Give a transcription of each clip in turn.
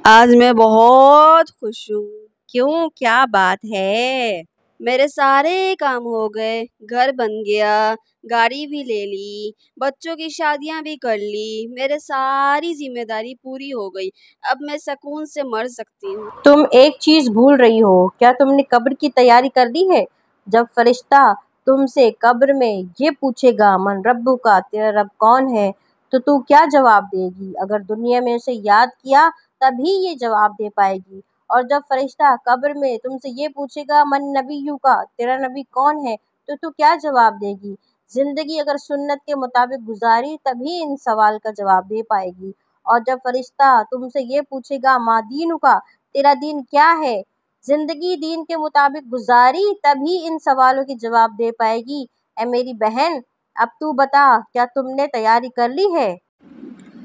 آج میں بہت خوش ہوں۔ کیوں، کیا بات ہے؟ میرے سارے کام ہو گئے، گھر بن گیا، گاڑی بھی لے لی، بچوں کی شادیاں بھی کر لی، میرے ساری ذمہ داری پوری ہو گئی۔ اب میں سکون سے مر سکتی ہوں۔ تم ایک چیز بھول رہی ہو، کیا تم نے قبر کی تیاری کر لی ہے؟ جب فرشتہ تم سے قبر میں یہ پوچھے گا من ربک، تیرا رب کون ہے، تو کیا جواب دے گی؟ اگر دنیا میں اسے یاد کیا تبھی یہ جواب دے پائے گی۔ اور جب فرشتہ قبر میں تم سے یہ پوچھے گا من نبیک، تیرا نبی کون ہے، تو کیا جواب دے گی؟ زندگی اگر سنت کے مطابق گزاری تبھی ان سوال کا جواب دے پائے گی۔ اور جب فرشتہ تم سے یہ پوچھے گا ما دینک، تیرا دین کیا ہے، زندگی دین کے مطابق گزاری تبھی ان سوالوں کے جواب دے پائے گی۔ اے میری بہن، اب تو بتا، کیا تم نے تیاری کر لی ہے؟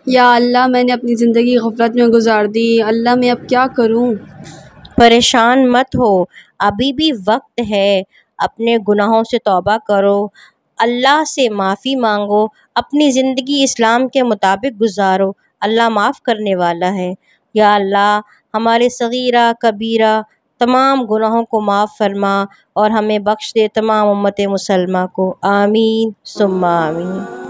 یا اللہ، میں نے اپنی زندگی غفلت میں گزار دی، اللہ میں اب کیا کروں؟ پریشان مت ہو، ابھی بھی وقت ہے، اپنے گناہوں سے توبہ کرو، اللہ سے معافی مانگو، اپنی زندگی اسلام کے مطابق گزارو، اللہ معاف کرنے والا ہے۔ یا اللہ، ہمارے صغیرہ کبیرہ تمام گناہوں کو معاف فرما اور ہمیں بخش دے تمام امت مسلمہ کو، آمین ثم آمین۔